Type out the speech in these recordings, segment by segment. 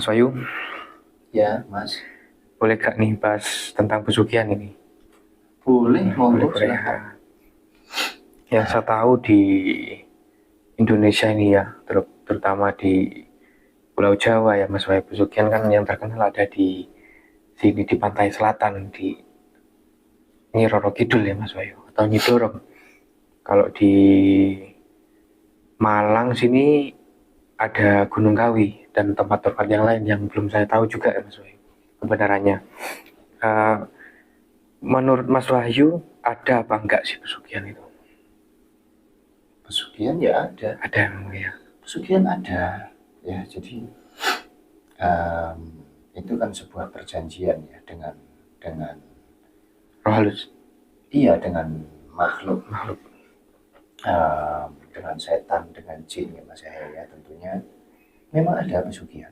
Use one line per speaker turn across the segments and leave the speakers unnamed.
Mas Wayu,
Ya, Mas.
boleh gak nih bahas tentang pesugihan ini?
Boleh,
Boleh,
monggo
boleh.
silahkan.
Yang saya tahu di Indonesia ini ya, terutama di Pulau Jawa ya Mas Wayu, pesugihan kan yang terkenal ada di sini di pantai selatan di Nyi Roro Kidul ya Mas Wayu, atau Nyi Dorong. Kalau di Malang sini ada Gunung Kawi dan tempat-tempat yang lain yang belum saya tahu juga ya Mas Wayu kebenarannya. Eh, Menurut Mas Wahyu ada apa enggak sih pesugihan itu?
Pesugihan ya ada.
Ada ya.
Pesugihan ada. Ya, jadi em, itu kan sebuah perjanjian ya dengan
Roh halus.
iya dengan makhluk,
Makhluk.
dengan setan, dengan jin ya Mas ya tentunya. Memang ada pesugihan.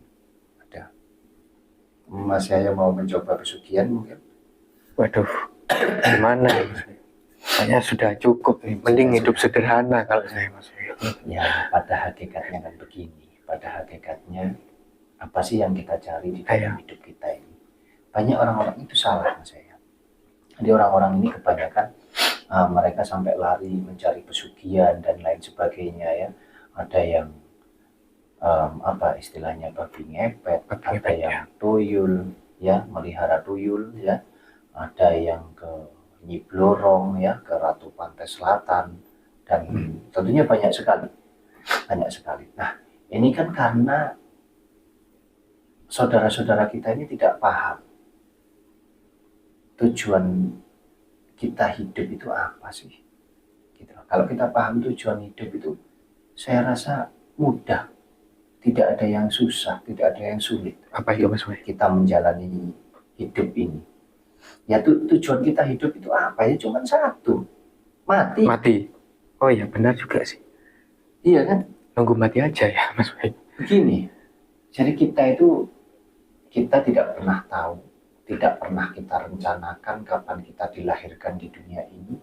Ada. Mas saya mau mencoba pesugihan mungkin.
Waduh, gimana ya Mas? Saya sudah cukup nih, mending hidup sederhana kalau saya Mas.
Ya, pada hakikatnya kan begini. Pada hakikatnya apa sih yang kita cari di dalam hidup kita ini? Banyak orang-orang itu salah Mas saya. Jadi orang-orang ini kebanyakan mereka sampai lari mencari pesugihan dan lain sebagainya ya. Ada yang apa istilahnya babi ngepet, ada yang tuyul ya, melihara tuyul ya, ada yang ke Nyi Blorong ya, ke Ratu Pantai Selatan dan tentunya banyak sekali, banyak sekali. Nah, ini kan karena saudara-saudara kita ini tidak paham tujuan kita hidup itu apa sih? Gitu. Kalau kita paham tujuan hidup itu, saya rasa mudah. Tidak ada yang susah, tidak ada yang sulit.
Apa itu Mas?
Kita menjalani hidup ini. Ya tujuan kita hidup itu apa ya? Cuma satu, mati.
Mati. Oh iya benar juga sih.
Iya kan?
Nunggu mati aja ya Mas.
Begini, jadi kita tidak pernah tahu, tidak pernah kita rencanakan kapan kita dilahirkan di dunia ini.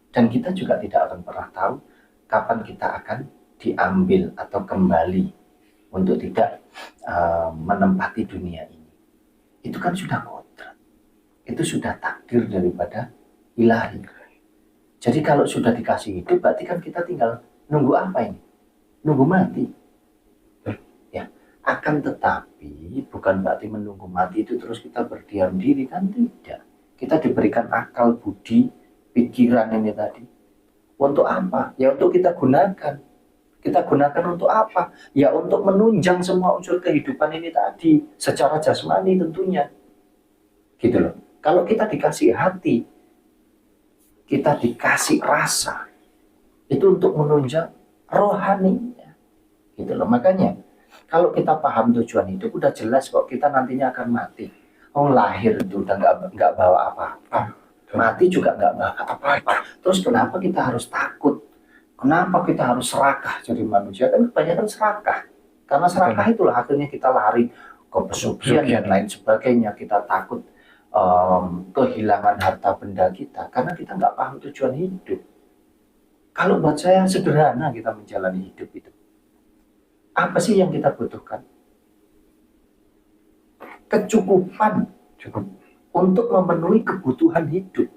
Dan kita juga tidak akan pernah tahu kapan kita akan diambil atau kembali untuk tidak menempati dunia ini. Itu kan sudah kodrat. Itu sudah takdir daripada ilahi. Jadi kalau sudah dikasih hidup, berarti kan kita tinggal nunggu apa ini? Nunggu mati. Ya, akan tetapi bukan berarti menunggu mati itu terus kita berdiam diri, kan tidak. Kita diberikan akal, budi, pikiran ini tadi. Untuk apa? Ya untuk kita gunakan. Kita gunakan untuk apa? Ya untuk menunjang semua unsur kehidupan ini tadi. Secara jasmani tentunya. Gitu loh. Kalau kita dikasih hati, kita dikasih rasa, itu untuk menunjang rohaninya. Gitu loh. Makanya, kalau kita paham tujuan hidup, udah jelas kok kita nantinya akan mati. Oh lahir itu udah nggak bawa apa-apa. Mati juga nggak bawa apa-apa. Terus kenapa kita harus takut? Kenapa kita harus serakah jadi manusia? Kan kebanyakan serakah. Karena serakah itulah akhirnya kita lari ke pesugihan dan lain sebagainya. Kita takut kehilangan harta benda kita. Karena kita nggak paham tujuan hidup. Kalau buat saya sederhana kita menjalani hidup itu. Apa sih yang kita butuhkan? Kecukupan. Cukup. Untuk memenuhi kebutuhan hidup.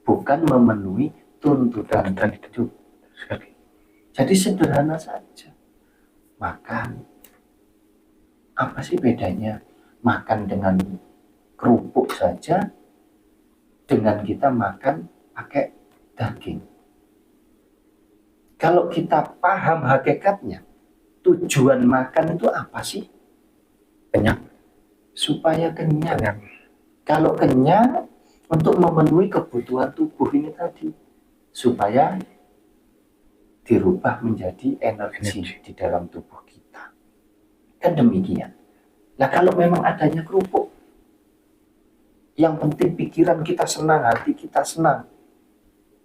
Bukan memenuhi tuntutan hidup. Jadi sederhana saja. Makan. Apa sih bedanya makan dengan kerupuk saja dengan kita makan pakai daging? Kalau kita paham hakikatnya, tujuan makan itu apa sih?
Kenyang.
Supaya kenyang. Kalau kenyang untuk memenuhi kebutuhan tubuh ini tadi. Supaya dirubah menjadi energi di dalam tubuh kita. Kan demikian. Nah kalau memang adanya kerupuk, yang penting pikiran kita senang, hati kita senang,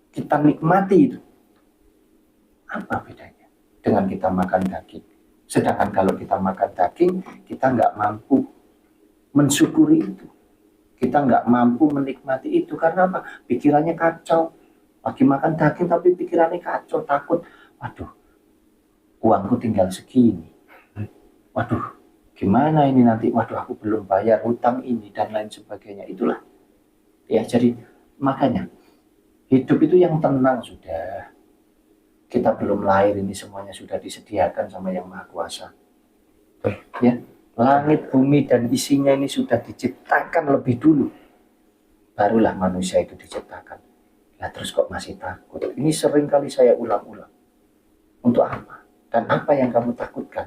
kita nikmati itu. Apa bedanya dengan kita makan daging? Sedangkan kalau kita makan daging, kita nggak mampu mensyukuri itu. Kita nggak mampu menikmati itu. Karena apa? Pikirannya kacau. Lagi makan daging tapi pikirannya kacau, takut. Waduh, uangku tinggal segini. Waduh, Gimana ini nanti, waduh aku belum bayar hutang ini dan lain sebagainya. Itulah ya, jadi makanya hidup itu yang tenang sudah. Kita belum lahir, ini semuanya sudah disediakan sama Yang Maha Kuasa. Ya, langit, bumi dan isinya ini sudah diciptakan lebih dulu. Barulah manusia itu diciptakan. Nah, terus kok masih takut? Ini sering kali saya ulang-ulang. Untuk apa? Dan apa yang kamu takutkan?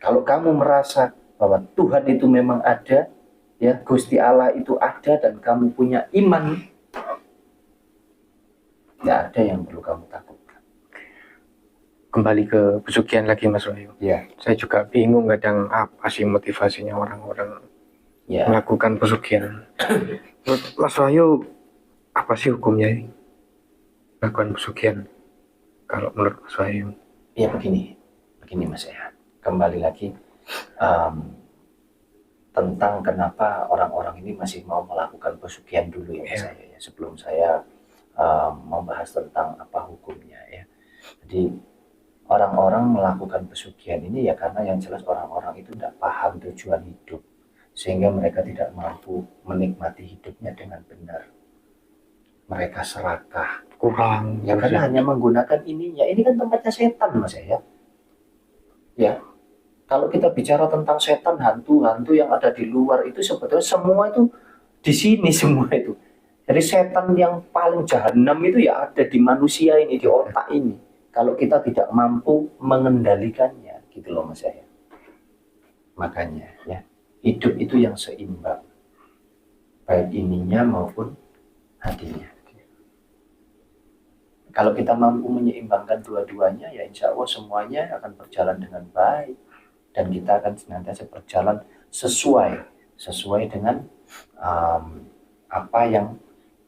Kalau kamu merasa bahwa Tuhan itu memang ada, ya, Gusti Allah itu ada dan kamu punya iman, nggak ada yang perlu kamu takutkan.
Kembali ke pesugihan lagi Mas Wahyu.
Ya,
Saya juga bingung kadang apa sih motivasinya orang-orang
ya.
melakukan pesugihan. Menurut Mas Wahyu, apa sih hukumnya ini? Melakukan pesugihan. Kalau menurut Mas Wahyu.
Ya begini Mas ya. Kembali lagi tentang kenapa orang-orang ini masih mau melakukan pesugihan dulu ya Mas saya. Ya. Sebelum saya membahas tentang apa hukumnya ya. Jadi orang-orang melakukan pesugihan ini ya karena yang jelas orang-orang itu tidak paham tujuan hidup, sehingga mereka tidak mampu menikmati hidupnya dengan benar. Mereka serakah,
Kurang.
ya karena hanya menggunakan ininya. Ini kan tempatnya setan Mas ya. Ya, kalau kita bicara tentang setan, hantu-hantu yang ada di luar itu sebetulnya semua itu di sini semua itu. Jadi setan yang paling jahanam itu ya ada di manusia ini, di otak ini. Kalau kita tidak mampu mengendalikannya, gitu loh Mas ya. Makanya ya, hidup itu yang seimbang, baik ininya maupun hatinya. Kalau kita mampu menyeimbangkan dua-duanya, ya insya Allah semuanya akan berjalan dengan baik. Dan kita akan senantiasa berjalan sesuai dengan apa yang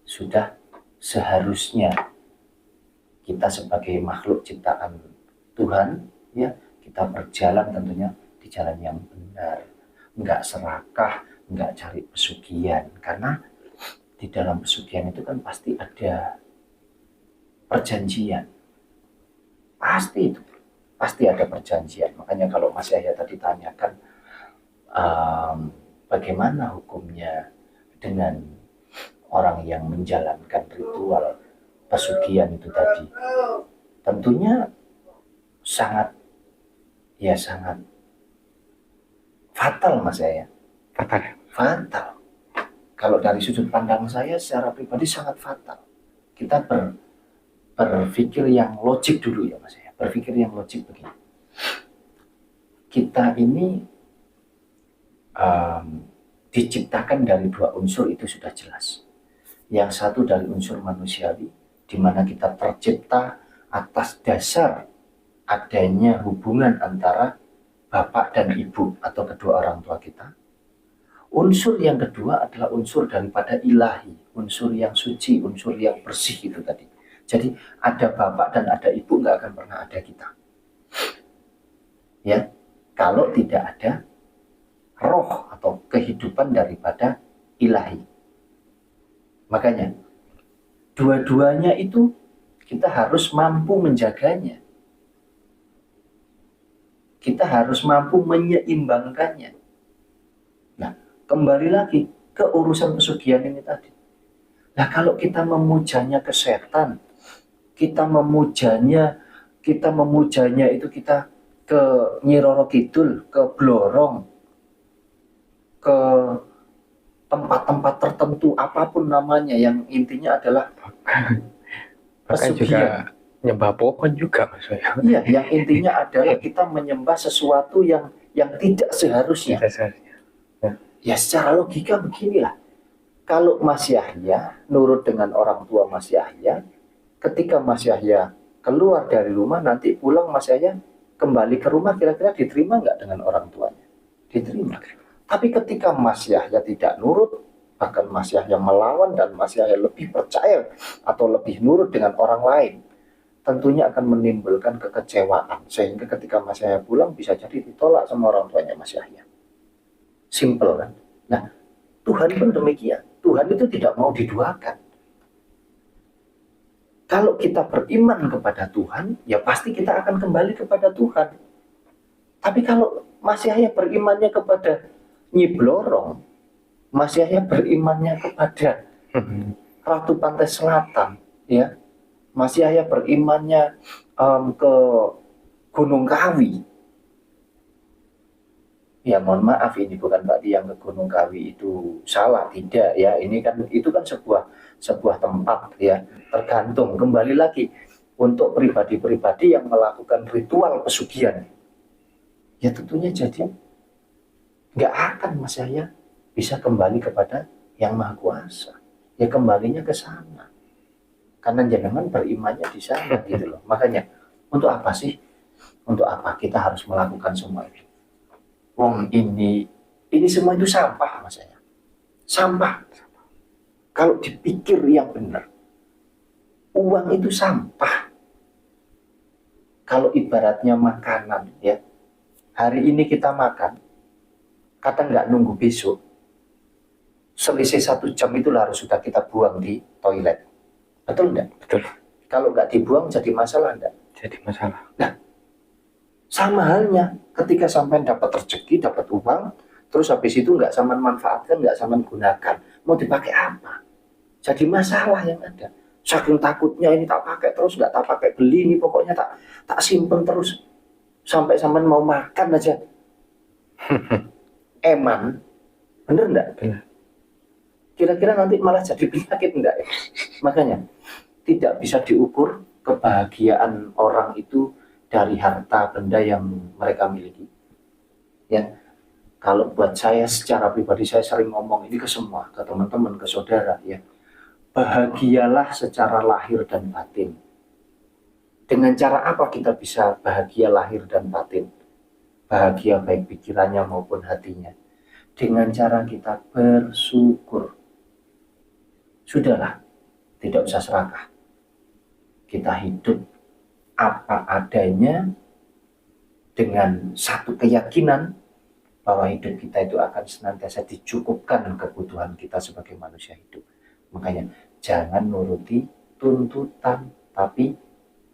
sudah seharusnya kita sebagai makhluk ciptaan Tuhan, ya kita berjalan tentunya di jalan yang benar, nggak serakah, nggak cari pesugihan. Karena di dalam pesugihan itu kan pasti ada perjanjian, pasti ada perjanjian. Makanya kalau Mas Yahya tadi tanyakan bagaimana hukumnya dengan orang yang menjalankan ritual pesugihan itu tadi, tentunya sangat fatal Mas Yahya. Fatal. Kalau dari sudut pandang saya secara pribadi sangat fatal. Kita berpikir yang logik dulu ya Mas ya. Berpikir yang logik begini. Kita ini diciptakan dari dua unsur, itu sudah jelas. Yang satu dari unsur manusiawi, di mana kita tercipta atas dasar adanya hubungan antara bapak dan ibu atau kedua orang tua kita. Unsur yang kedua adalah unsur daripada ilahi, unsur yang suci, unsur yang bersih itu tadi. Jadi ada bapak dan ada ibu, nggak akan pernah ada kita. Ya, kalau tidak ada roh atau kehidupan daripada ilahi. Makanya dua-duanya itu kita harus mampu menjaganya. Kita harus mampu menyeimbangkannya. Nah, kembali lagi ke urusan pesugihan ini tadi. Nah, kalau kita memujanya ke setan, kita memujanya itu kita ke Nyi Roro Kidul, ke Blorong, ke tempat-tempat tertentu apapun namanya, yang intinya adalah
bahkan juga nyembah pohon juga Mas Wahyu.
Iya, yang intinya adalah kita menyembah sesuatu yang tidak seharusnya. Ya secara logika beginilah. Kalau Mas Yahya nurut dengan orang tua Mas Yahya, ketika Mas Yahya keluar dari rumah, nanti pulang Mas Yahya kembali ke rumah, kira-kira diterima nggak dengan orang tuanya? Diterima. Tapi ketika Mas Yahya tidak nurut, bahkan Mas Yahya melawan dan Mas Yahya lebih percaya atau lebih nurut dengan orang lain, tentunya akan menimbulkan kekecewaan. Sehingga ketika Mas Yahya pulang bisa jadi ditolak sama orang tuanya Mas Yahya. Simple kan? Nah, Tuhan pun demikian. Tuhan itu tidak mau diduakan. Kalau kita beriman kepada Tuhan, ya pasti kita akan kembali kepada Tuhan. Tapi kalau Mas Yahya berimannya kepada Nyi Blorong, Mas Yahya berimannya kepada Ratu Pantai Selatan, ya. Mas Yahya berimannya ke Gunung Kawi. Ya mohon maaf, ini bukan berarti yang ke Gunung Kawi itu salah, tidak ya. Ini kan itu kan sebuah tempat ya. Tergantung, kembali lagi untuk pribadi-pribadi yang melakukan ritual pesugihan. Ya tentunya jadi nggak akan Mas Yahya bisa kembali kepada Yang Maha Kuasa. Ya kembalinya ke sana. Karena jangan berimannya di sana gitu loh. Makanya untuk apa sih? Untuk apa kita harus melakukan semua itu? Wong ini semua itu sampah Mas Yahya. Sampah. Kalau dipikir yang benar, uang itu sampah. Kalau ibaratnya makanan ya, hari ini kita makan, kadang nggak nunggu besok, selisih 1 jam itu harus sudah kita buang di toilet. Betul nggak?
Betul.
Kalau nggak dibuang jadi masalah nggak?
Jadi masalah.
Nah, sama halnya ketika sampai dapat rezeki, dapat uang, terus habis itu nggak sampean manfaatkan, nggak sampean gunakan, mau dipakai apa? Jadi masalah yang ada. Saking takutnya ini tak pakai terus, nggak tak pakai beli ini, pokoknya tak simpen terus sampai sampean mau makan aja. Eman, bener nggak?
Benar.
Kira-kira nanti malah jadi penyakit enggak ya? Makanya tidak bisa diukur kebahagiaan orang itu dari harta benda yang mereka miliki. Ya, kalau buat saya secara pribadi saya sering ngomong ini ke semua, ke teman-teman, ke saudara ya. Bahagialah secara lahir dan batin. Dengan cara apa kita bisa bahagia lahir dan batin? Bahagia baik pikirannya maupun hatinya. Dengan cara kita bersyukur. Sudahlah, tidak usah serakah. Kita hidup apa adanya dengan satu keyakinan bahwa hidup kita itu akan senantiasa dicukupkan kebutuhan kita sebagai manusia hidup. Makanya jangan nuruti tuntutan, tapi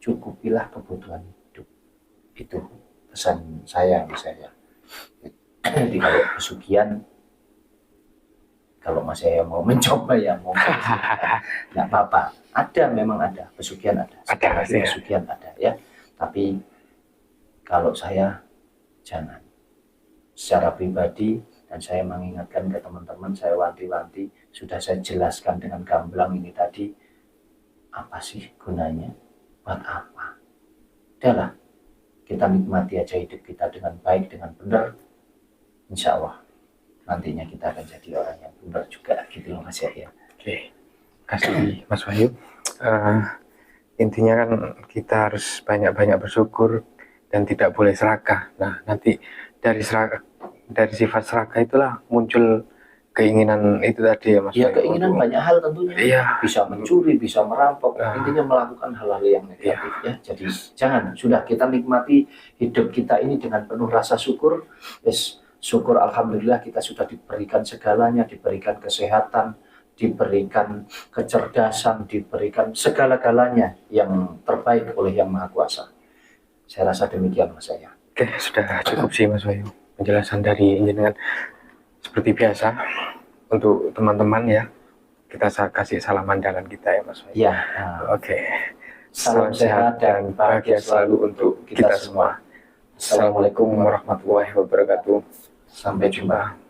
cukupilah kebutuhan hidup. Itu pesan saya misalnya. Jadi kalau pesugihan, kalau Mas saya mau mencoba ya mau nggak apa-apa. Ada, memang ada pesugihan ada.
Ada, ya.
Pesugihan ada ya. Tapi kalau saya jangan. Secara pribadi dan saya mengingatkan ke teman-teman, saya wanti-wanti, sudah saya jelaskan dengan gamblang ini tadi, apa sih gunanya? Buat apa? Udahlah, kita nikmati aja hidup kita dengan baik, dengan benar. Insya Allah nantinya kita akan jadi orang yang benar juga gitu loh Mas ya.
Oke, kasih Mas Wahyu. Intinya kan kita harus banyak-banyak bersyukur dan tidak boleh serakah. Nah, nanti dari sifat serakah itulah muncul keinginan itu tadi ya Mas.
Ya keinginan banyak hal tentunya.
Iya.
Bisa mencuri, bisa merampok, intinya melakukan hal-hal yang negatif ya. Jadi jangan, sudah kita nikmati hidup kita ini dengan penuh rasa syukur. Yes, syukur alhamdulillah kita sudah diberikan segalanya, diberikan kesehatan, diberikan kecerdasan, diberikan segala-galanya yang terbaik oleh Yang Maha Kuasa. Saya rasa demikian Mas saya.
Oke, sudah cukup sih Mas Wahyu penjelasan dari jenengan. Seperti biasa untuk teman-teman ya, kita kasih salam andalan kita ya Mas Wahyu.
Ya.
Oke.
Salam sehat dan bahagia selalu untuk kita semua.
Assalamualaikum warahmatullahi wabarakatuh.
Sampai jumpa.